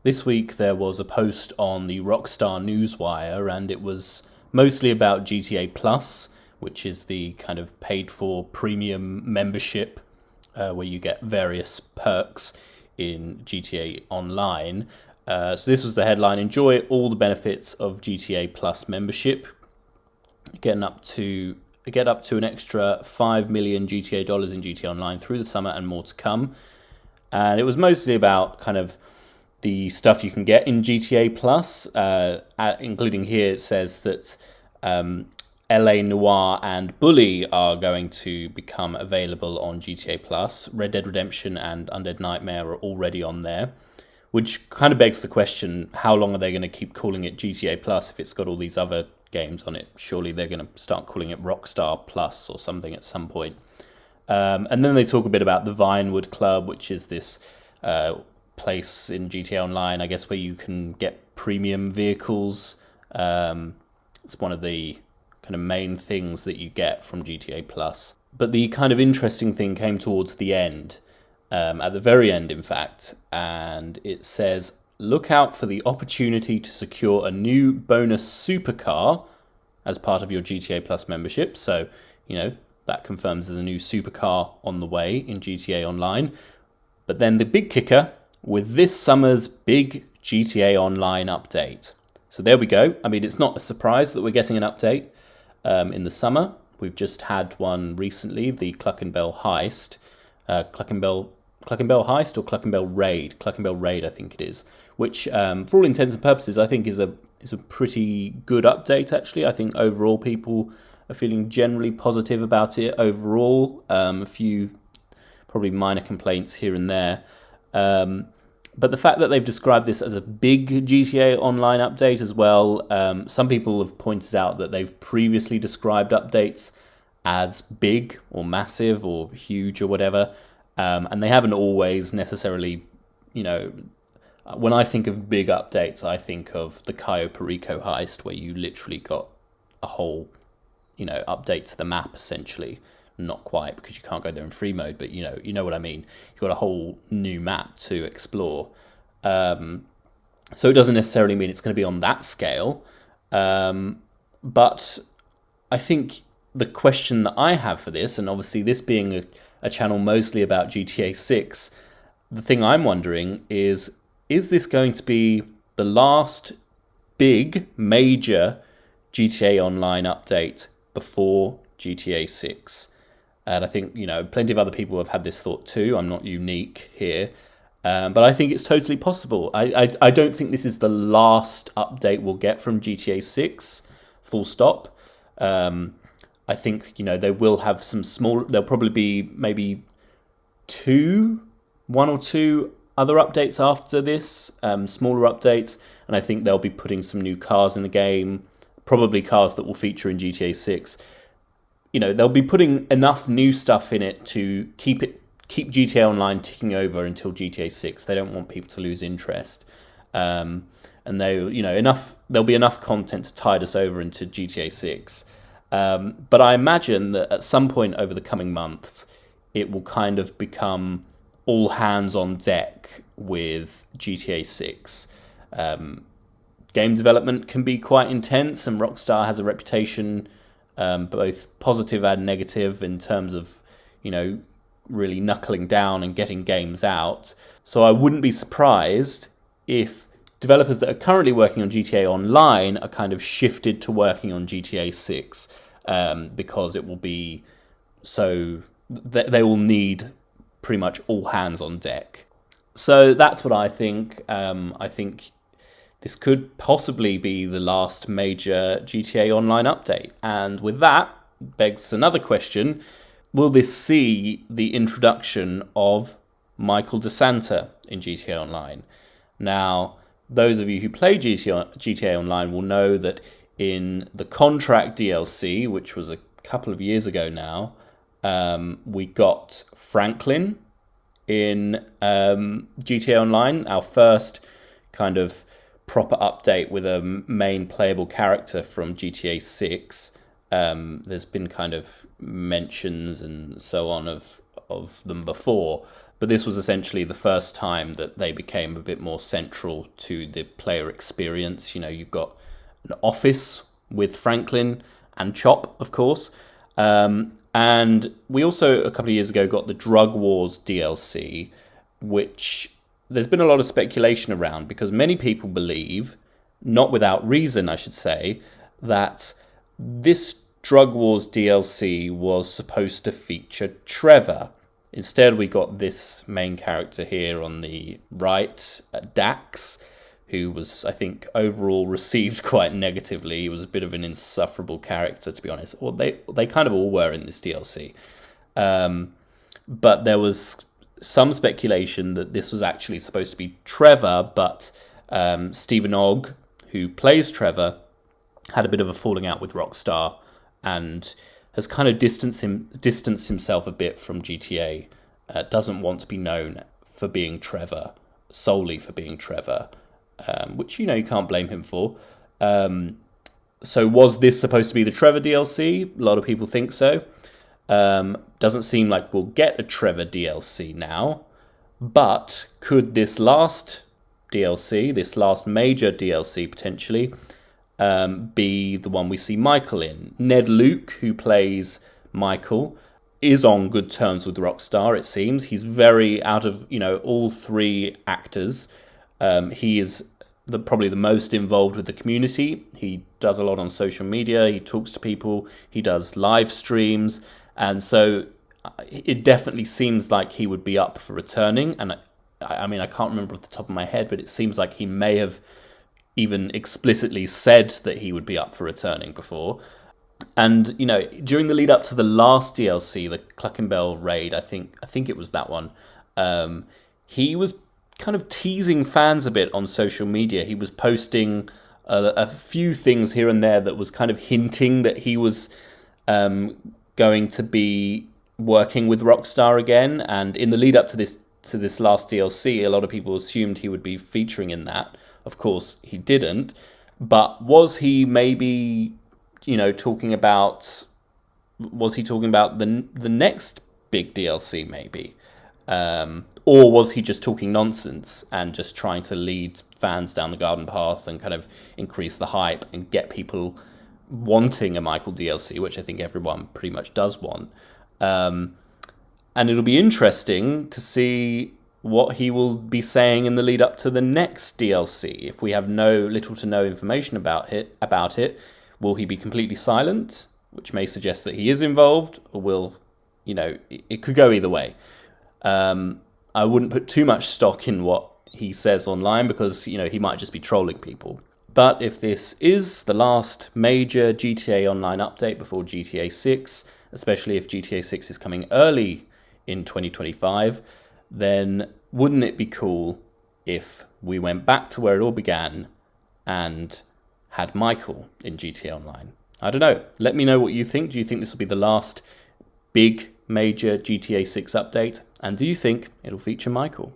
This week there was a post on the Rockstar Newswire, and it was mostly about GTA Plus, which is the kind of paid-for premium membership where you get various perks in GTA Online. So this was the headline: enjoy all the benefits of GTA Plus membership. Get up to an extra $5 million GTA dollars in GTA Online through the summer and more to come. And it was mostly about kind of the stuff you can get in GTA Plus, including here it says that LA Noire and Bully are going to become available on GTA Plus. Red Dead Redemption and Undead Nightmare are already on there, which kind of begs the question, how long are they going to keep calling it GTA Plus if it's got all these other games on it? Surely they're going to start calling it Rockstar Plus or something at some point. And then they talk a bit about the Vinewood Club, which is this place in GTA Online, I guess, where you can get premium vehicles. It's one of the kind of main things that you get from GTA Plus. But the kind of interesting thing came towards the end, at the very end, in fact, and it says, look out for the opportunity to secure a new bonus supercar as part of your GTA Plus membership. So, that confirms there's a new supercar on the way in GTA Online. But then the big kicker, with this summer's big GTA Online update. So there we go. I mean, it's not a surprise that we're getting an update in the summer. We've just had one recently, the Cluckenbell Heist. Cluckenbell Heist or Cluckenbell Raid? Cluckenbell Raid, I think it is. Which, for all intents and purposes, I think is a pretty good update, actually. I think overall people are feeling generally positive about it overall. A few probably minor complaints here and there. But the fact that they've described this as a big GTA Online update as well, some people have pointed out that they've previously described updates as big or massive or huge or whatever, and they haven't always necessarily, when I think of big updates, I think of the Cayo Perico heist, where you literally got a whole, update to the map, essentially. Not quite, because you can't go there in free mode, but you know what I mean. You've got a whole new map to explore. So it doesn't necessarily mean it's going to be on that scale. But I think the question that I have for this, and obviously this being a channel mostly about GTA 6, the thing I'm wondering is this going to be the last big, major GTA Online update before GTA 6? And I think, plenty of other people have had this thought too. I'm not unique here. But I think it's totally possible. I don't think this is the last update we'll get from GTA 6, full stop. I think, they will have some small... There'll probably be maybe one or two other updates after this, smaller updates. And I think they'll be putting some new cars in the game, probably cars that will feature in GTA 6. They'll be putting enough new stuff in it to keep GTA Online ticking over until GTA 6. They don't want people to lose interest. And there'll be enough content to tide us over into GTA 6. But I imagine that at some point over the coming months, it will kind of become all hands on deck with GTA 6. Game development can be quite intense, and Rockstar has a reputation, both positive and negative, in terms of, really knuckling down and getting games out. So I wouldn't be surprised if developers that are currently working on GTA Online are kind of shifted to working on GTA 6, because it will be so... They will need pretty much all hands on deck. So that's what I think. I think this could possibly be the last major GTA Online update. And with that, begs another question. Will this see the introduction of Michael DeSanta in GTA Online? Now, those of you who play GTA Online will know that in the Contract DLC, which was a couple of years ago now, we got Franklin in GTA Online, our first kind of proper update with a main playable character from GTA 6. There's been kind of mentions and so on of of them before, but this was essentially the first time that they became a bit more central to the player experience. You know, you've got an office with Franklin and Chop, of course. And we also, a couple of years ago, got the Drug Wars DLC, which there's been a lot of speculation around because many people believe, not without reason, I should say, that this Drug Wars DLC was supposed to feature Trevor. Instead, we got this main character here on the right, Dax, who was, I think, overall received quite negatively. He was a bit of an insufferable character, to be honest. Well, they kind of all were in this DLC. But there was some speculation that this was actually supposed to be Trevor, but Stephen Ogg, who plays Trevor, had a bit of a falling out with Rockstar and has kind of distanced himself a bit from GTA. Doesn't want to be known for being Trevor, solely for being Trevor, which, you know, you can't blame him for. So was this supposed to be the Trevor DLC? A lot of people think so. Doesn't seem like we'll get a Trevor DLC now, but could this last DLC, this last major DLC potentially, be the one we see Michael in? Ned Luke, who plays Michael, is on good terms with Rockstar, it seems. He's very, out of, you know, all three actors, he is probably the most involved with the community. He does a lot on social media, he talks to people, he does live streams, and so it definitely seems like he would be up for returning. And I mean, I can't remember off the top of my head, but it seems like he may have even explicitly said that he would be up for returning before. And, you know, during the lead up to the last DLC, the Cluckenbell raid, I think it was that one, he was kind of teasing fans a bit on social media. He was posting a few things here and there that was kind of hinting that he was going to be working with Rockstar again. And in the lead up to this last DLC, a lot of people assumed he would be featuring in that. Of course, he didn't. But was he maybe, you know, talking about the next big DLC maybe? Or was he just talking nonsense and just trying to lead fans down the garden path and kind of increase the hype and get people wanting a Michael DLC, which I think everyone pretty much does want. And it'll be interesting to see what he will be saying in the lead up to the next DLC. If we have little to no information about it, will he be completely silent, which may suggest that he is involved, or will, you know, it could go either way. I wouldn't put too much stock in what he says online because, you know, he might just be trolling people. But if this is the last major GTA Online update before GTA 6, especially if GTA 6 is coming early in 2025, then wouldn't it be cool if we went back to where it all began and had Michael in GTA Online? I don't know. Let me know what you think. Do you think this will be the last big major GTA 6 update? And do you think it'll feature Michael?